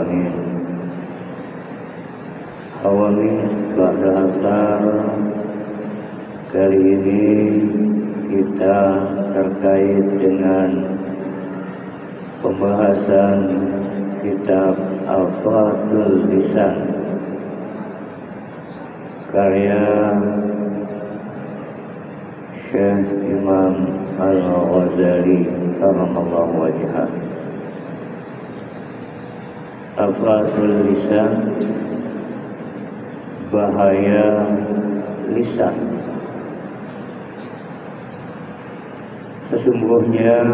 alamin. Awamis ba'da asar. Kali ini kita terkait dengan pembahasan kitab Al-Fathul Lisan karya Syekh Imam Al-Ghazali karamallahu wajhah. Al-Fathul Lisan, bahaya lisan. Sesungguhnya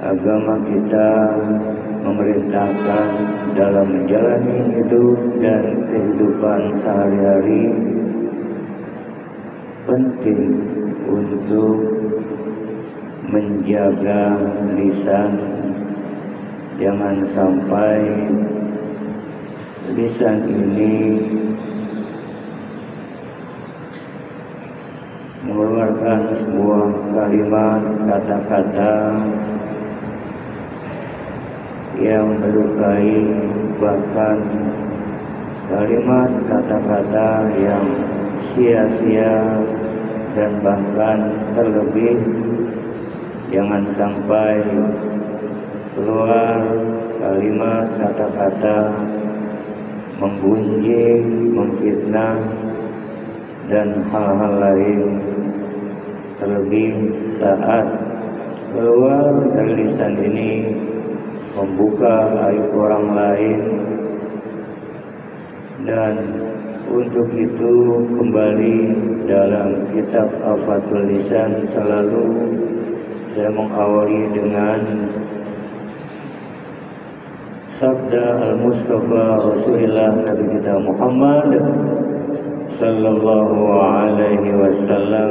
agama kita memerintahkan dalam menjalani hidup dan kehidupan sehari-hari penting untuk menjaga lisan. Jangan sampai lisan ini mengeluarkan sebuah kalimat, kata-kata yang melukai, bahkan kalimat kata-kata yang sia-sia, dan bahkan terlebih jangan sampai keluar kalimat kata-kata menggunjing, memfitnah, dan hal-hal lain. Terlebih saat keluar dari lisan ini membuka aib orang lain. Dan untuk itu kembali dalam kitab Al-Fathul Lisan selalu saya mengawali dengan sabda Al-Mustafa Rasulullah Nabi kita Muhammad sallallahu alaihi wasallam,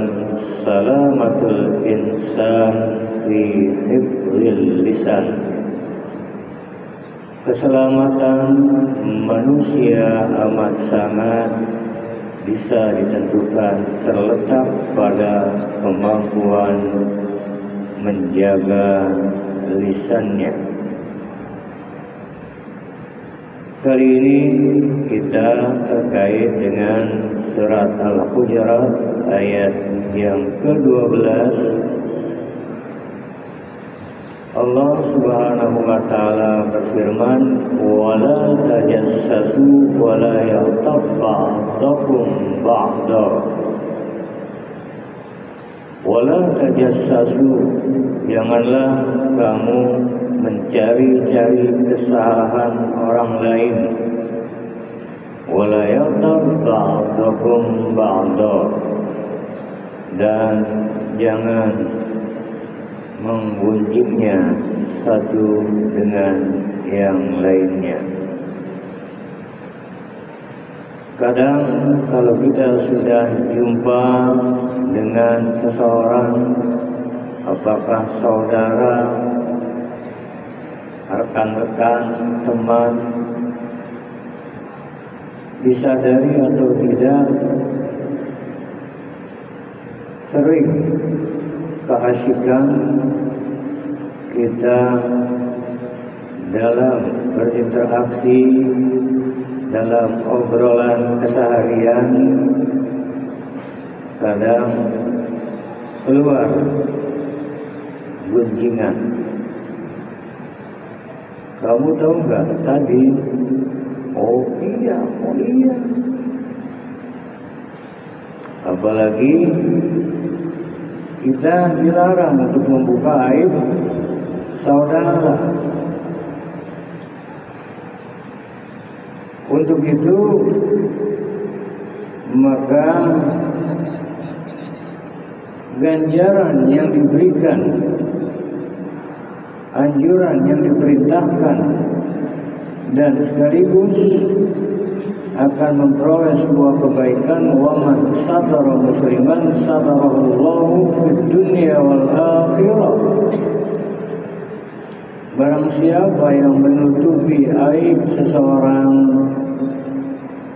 salamatul insan fi hifdzil lisan. Keselamatan manusia amat sangat bisa ditentukan terletak pada kemampuan menjaga lisannya. Kali ini kita terkait dengan surat Al-Hujurat ayat yang ke-12. Allah Subhanahu wa taala berfirman, "Wala tajassasu wa la yaghtab ba'dukum ba'da." Wala tajassasu, janganlah kamu mencari-cari kesalahan orang lain. Wala yaghtab ba'dukum ba'da, dan jangan menggunjingnya satu dengan yang lainnya. Kadang kalau kita sudah jumpa dengan seseorang, apakah saudara, rekan-rekan, teman, disadari atau tidak, sering keasikan kita dalam berinteraksi, dalam obrolan keseharian, kadang keluar gunjingan. Kamu tahu nggak tadi? Oh iya. Apalagi kita dilarang untuk membuka aib saudara. Untuk itu maka ganjaran yang diberikan, anjuran yang diperintahkan, dan sekaligus akan memperoleh sebuah kebaikan. Wa man satara musliman satarallahu fid dunya wal akhirah. Barang siapa yang menutupi aib seseorang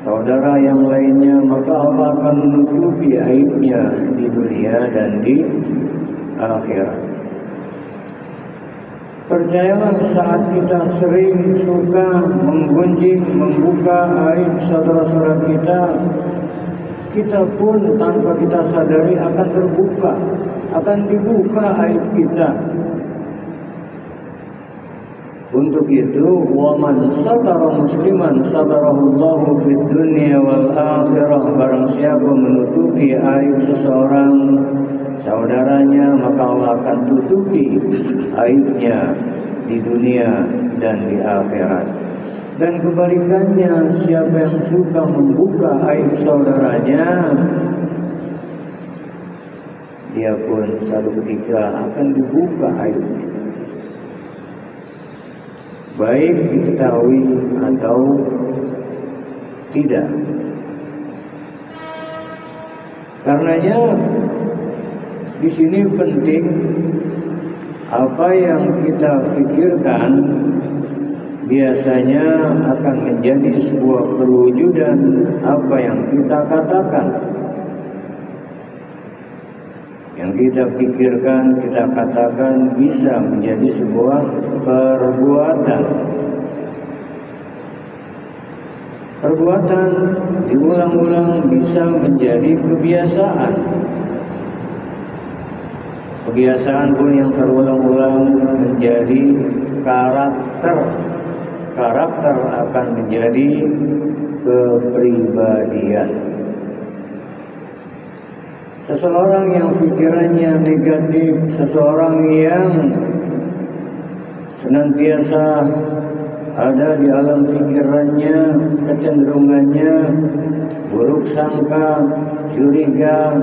saudara yang lainnya, maka Allah akan menutupi aibnya di dunia dan di akhirat. Percayalah, saat kita sering suka menggunjing, membuka aib saudara-saudara kita pun tanpa kita sadari akan terbuka, akan dibuka aib kita. Untuk itu, waman satara musliman satarahullahu fid dunya wal akhirah. Barang siapa menutupi aib seseorang saudaranya, maka Allah akan tutupi aibnya di dunia dan di akhirat. Dan kebalikannya, siapa yang suka membuka aib saudaranya, dia pun satu ketika akan dibuka aibnya, baik diketahui atau tidak. Karenanya di sini penting apa yang kita pikirkan biasanya akan menjadi sebuah perwujudan apa yang kita katakan. Yang kita pikirkan, kita katakan bisa menjadi sebuah perbuatan. Perbuatan diulang-ulang bisa menjadi kebiasaan. Kebiasaan pun yang terulang-ulang menjadi karakter. Karakter akan menjadi kepribadian. Seseorang yang pikirannya negatif, seseorang yang senantiasa ada di alam pikirannya kecenderungannya buruk sangka, curiga,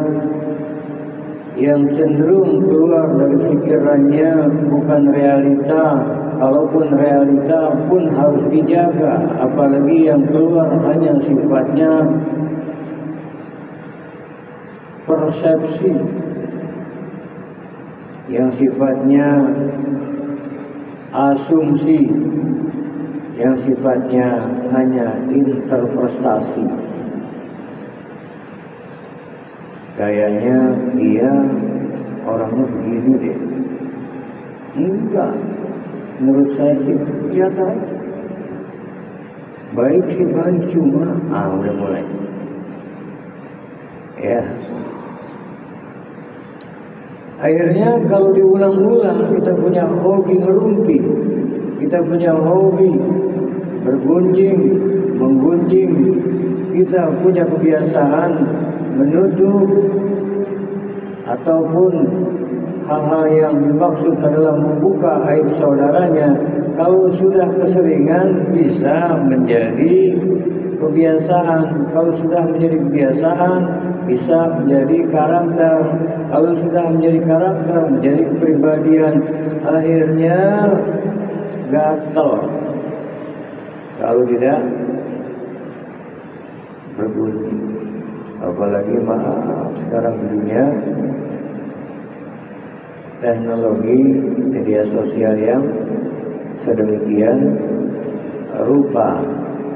yang cenderung keluar dari pikirannya bukan realita. Kalaupun realita pun harus dijaga, apalagi yang keluar hanya sifatnya persepsi, yang sifatnya asumsi, yang sifatnya hanya interpretasi. Kayaknya dia orangnya begini deh. Enggak, menurut saya sih biasa. Baik sih baik, cuma udah mulai. Ya. Akhirnya kalau diulang-ulang, kita punya hobi ngerumpi, kita punya hobi bergunjing, menggunjing, kita punya kebiasaan menuduh ataupun hal-hal yang dimaksud adalah membuka aib saudaranya. Kalau sudah keseringan bisa menjadi kebiasaan. Kalau sudah menjadi kebiasaan bisa menjadi karakter. Kalau sudah menjadi karakter, menjadi kepribadian, akhirnya gatel. Kalau tidak bergunjing. Apalagi maaf sekarang di dunia teknologi media sosial yang sedemikian rupa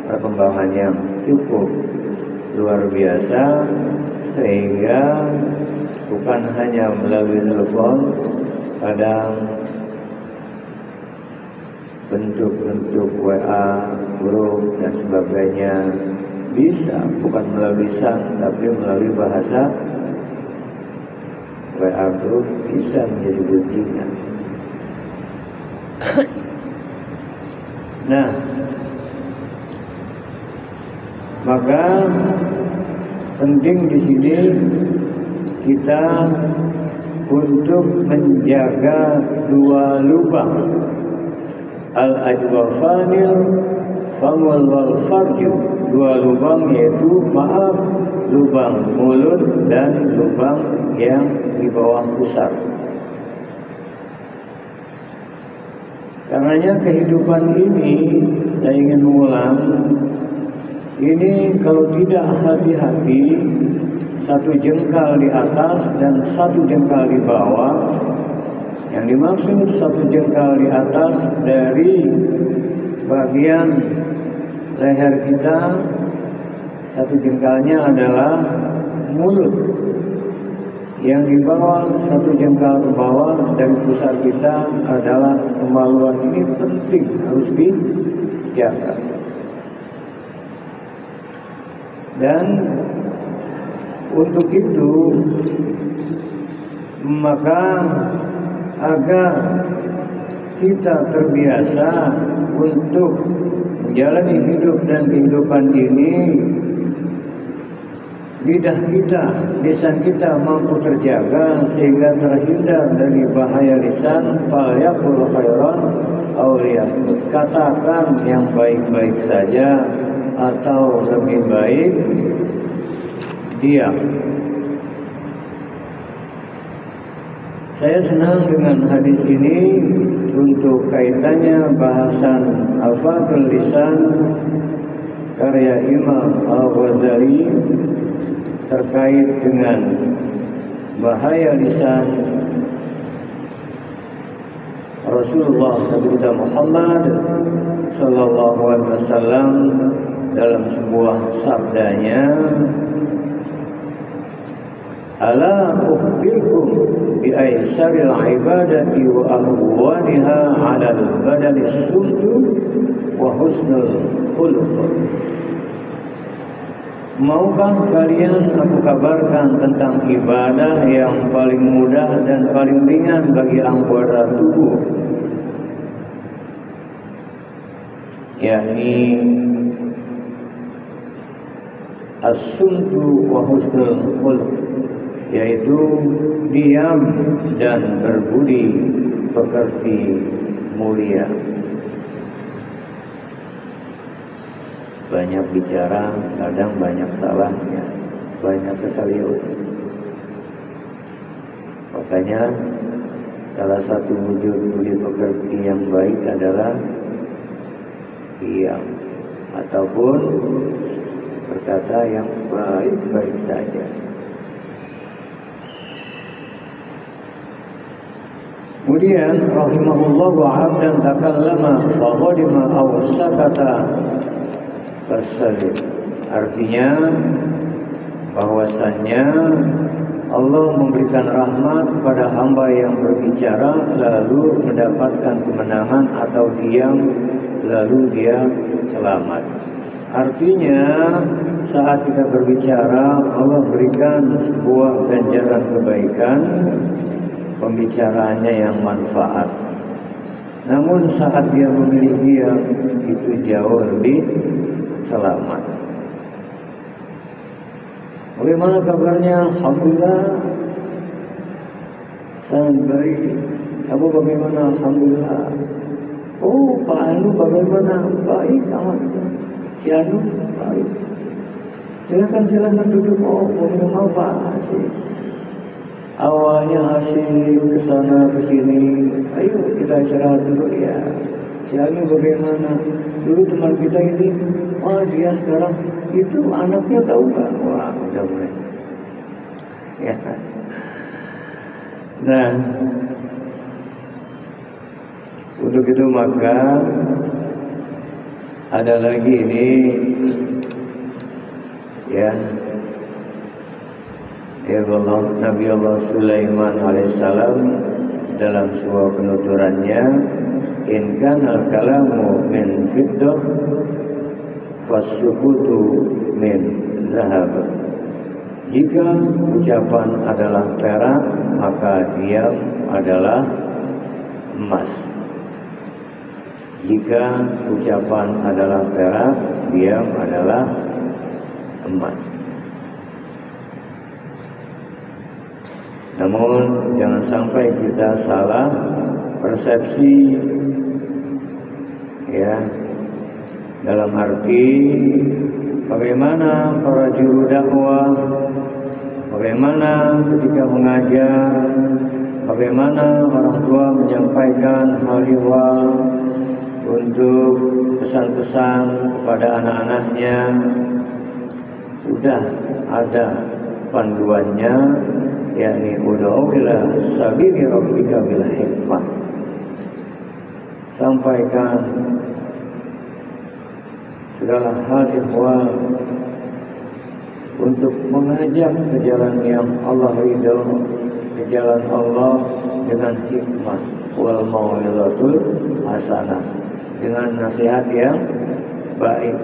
perkembangan yang cukup luar biasa, sehingga bukan hanya melalui telepon, kadang bentuk-bentuk WA, grup dan sebagainya bisa, bukan melalui lisan tapi melalui bahasa. WA grup bisa menjadi gunjingan. Nah, maka penting di sini kita untuk menjaga dua lubang, al-ajwa fanil, famul wal farju. Dua lubang yaitu lubang mulut dan lubang yang di bawah pusar. Karenanya kehidupan ini, saya ingin mengulang, ini kalau tidak hati-hati, satu jengkal di atas dan satu jengkal di bawah. Yang dimaksud satu jengkal di atas dari bagian leher kita, satu jengkalnya adalah mulut Yang di bawah, satu jengkal ke bawah dari pusat kita adalah kemaluan. Ini penting, harus dijaga. Dan untuk itu maka agar kita terbiasa untuk menjalani hidup dan kehidupan ini, lidah kita, lisan kita mampu terjaga sehingga terhindar dari bahaya lisan. Falyaqul khairan aw liyasmut, katakan yang baik-baik saja atau lebih baik diam. Saya senang dengan hadis ini untuk kaitannya bahasan Al-Fatul Lisan karya Imam Al-Ghazali terkait dengan bahaya lisan. Rasulullah Nabi Muhammad Sallallahu Alaihi Wasallam dalam sebuah sabdanya, ala ukhbirkum bi aysaril ibadati wa ahwaniha 'ala al-badani sumtu wa husnul khuluq. Maukah kalian aku kabarkan tentang ibadah yang paling mudah dan paling ringan bagi anggota tubuh, yakni as-sumtu wa husnul khuluq, yaitu diam dan berbudi pekerti mulia. Banyak bicara, kadang banyak salahnya, banyak kesaliut. Makanya salah satu wujud budi pekerti yang baik adalah diam ataupun berkata yang baik-baik saja. Kemudian rahimahullah wa 'abdan takallama fa ghadima aw sakata fasalim. Artinya bahwasannya Allah memberikan rahmat pada hamba yang berbicara lalu mendapatkan kemenangan, atau diam lalu dia selamat. Artinya saat kita berbicara Allah berikan sebuah ganjaran kebaikan, pembicaraannya yang manfaat. Namun saat dia memilih diam itu jauh lebih selamat. Bagaimana kabarnya? Alhamdulillah sangat baik. Kamu bagaimana? Alhamdulillah. Oh, Pak Anu bagaimana? Baik, alhamdulillah. Si Anu baik. Silakan duduk. Oh, minum apa? Asik. Awalnya asik, kesana kesini. Ayo kita istirahat dulu ya. Si Anu bagaimana? Dulu teman kita ini, dia sekarang itu anaknya tahu nggak? Wah, udah mulai. Ya. Nah, untuk itu maka ada lagi ini, ya, Allah Nabi Allah Sulaiman alaihissalam dalam sebuah penuturannya, in kana al-kalamu min fiddah fasukutu min zahab. Jika ucapan adalah perak, maka diam adalah emas. Jika ucapan adalah perak, diam adalah emas. Namun jangan sampai kita salah persepsi, ya, dalam arti bagaimana para juru dakwah, bagaimana ketika mengajar, bagaimana orang tua menyampaikan hal ihwal untuk pesan-pesan kepada anak-anaknya. Sudah ada panduannya, yakni ud'u ila sabili rabbika bil hikmah. Sampaikan segala hal ihwal untuk mengajak ke jalan yang Allah ridho, ke jalan Allah dengan hikmah wal mau'izatul hasanah, dengan nasihat yang baik.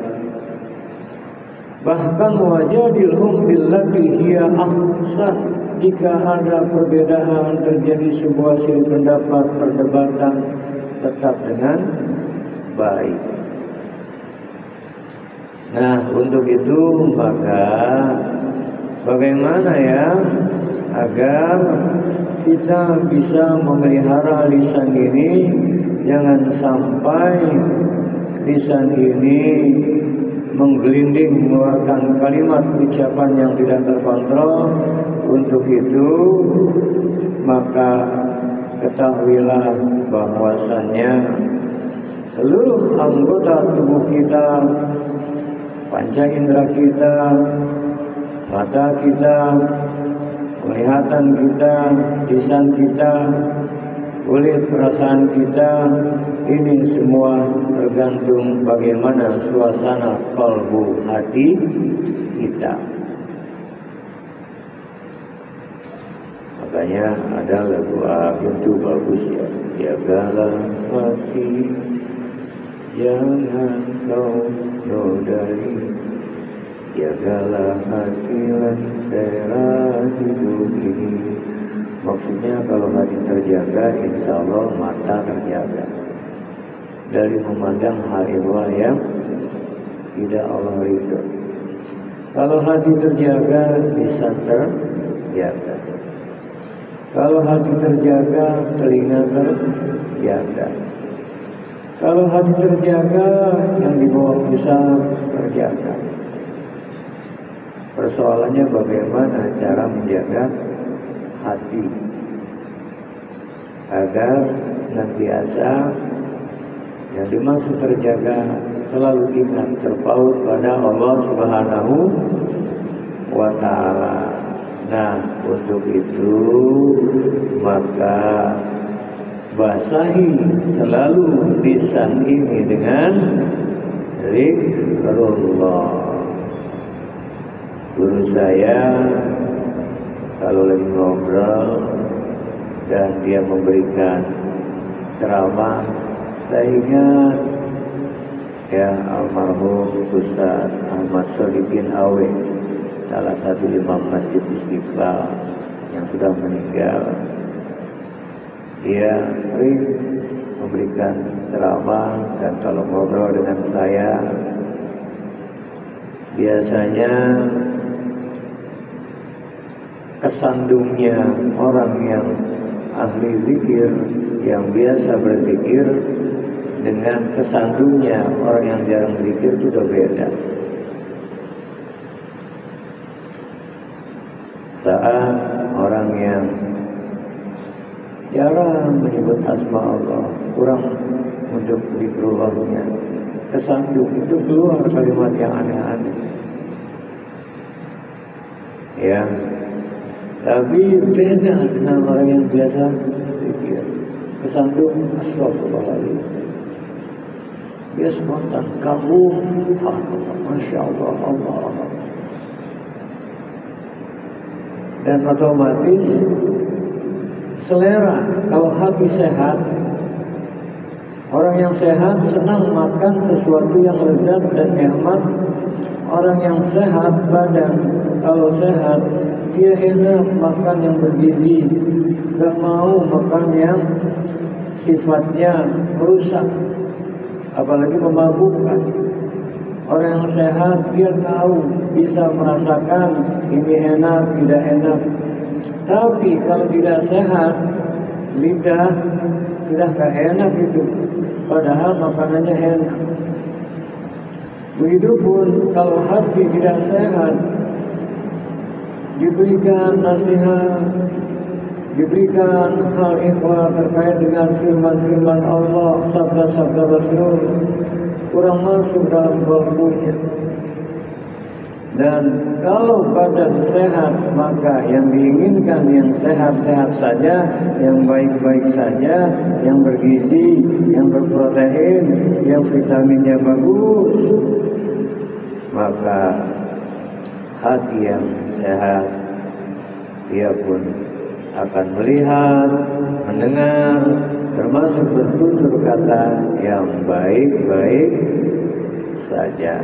Bahkan wajadilhum billati hiya ahsan, jika ada perbedaan, terjadi sebuah silih pendapat, perdebatan, tetap dengan baik. Nah, untuk itu maka bagaimana ya agar kita bisa memelihara lisan ini, jangan sampai lisan ini menggelinding mengeluarkan kalimat ucapan yang tidak terkontrol. Untuk itu maka ketahuilah bahwasannya seluruh anggota tubuh kita, panca indera kita, mata kita, penglihatan kita, lisan kita, kulit, perasaan kita, ini semua tergantung bagaimana suasana kalbu hati kita. Makanya ada lagu itu bagus ya, jagalah hati, jangan kau nodai, jagalah hati lentera hidup ini. Maksudnya kalau hati terjaga, insya Allah mata terjaga dari memandang hal-hal yang tidak Allah ridho. Kalau hati terjaga, lisan terjaga. Kalau hati terjaga, telinga terjaga. Kalau hati terjaga, yang di bawah pusat terjaga. Persoalannya bagaimana cara menjaga hati agar nantiasa yang dimaksud terjaga selalu ingat terpaut pada Allah Subhanahu wa Ta'ala. Nah, untuk itu maka basahi selalu lisan ini dengan zikrullah. Guru saya kalau lagi ngobrol dan dia memberikan ceramah, saya ingat ya almarhum Ustaz Ahmad Solikin Awe, salah satu imam Masjid Istiqlal yang sudah meninggal. Dia sering memberikan ceramah, dan kalau ngobrol dengan saya biasanya kesandungnya orang yang ahli zikir, yang biasa berzikir, dengan kesandungnya orang yang jarang berzikir itu udah beda. Saat orang yang jarang menyebut asma Allah, kurang untuk zikrullahnya, kesandung itu keluar kalimat yang aneh-aneh. Ya, tapi beda dengan orang yang biasa zikir. Kesandung astagfirullahaladzim, dia spontan kabur, masya Allah, Allah. Dan otomatis selera. Kalau hati sehat, orang yang sehat senang makan sesuatu yang lezat dan nikmat. Orang yang sehat badan, kalau sehat, dia enak makan yang bergizi, gak mau makan yang sifatnya merusak, apalagi memabukkan. Orang yang sehat, dia tahu, bisa merasakan ini enak, tidak enak. Tapi kalau tidak sehat, lidah sudah gak enak itu, padahal makanannya enak. Begitupun kalau hati tidak sehat, diberikan nasihat, diberikan hal ikhwah terkait dengan firman-firman Allah, sabda-sabda Rasul, kurang masuk dalam bangkunya. Dan kalau badan sehat, maka yang diinginkan yang sehat-sehat saja, yang baik-baik saja, yang bergizi, yang berprotein, yang vitaminnya bagus. Maka hati yang sehat, ia pun akan melihat, mendengar, termasuk bertutur kata yang baik-baik saja.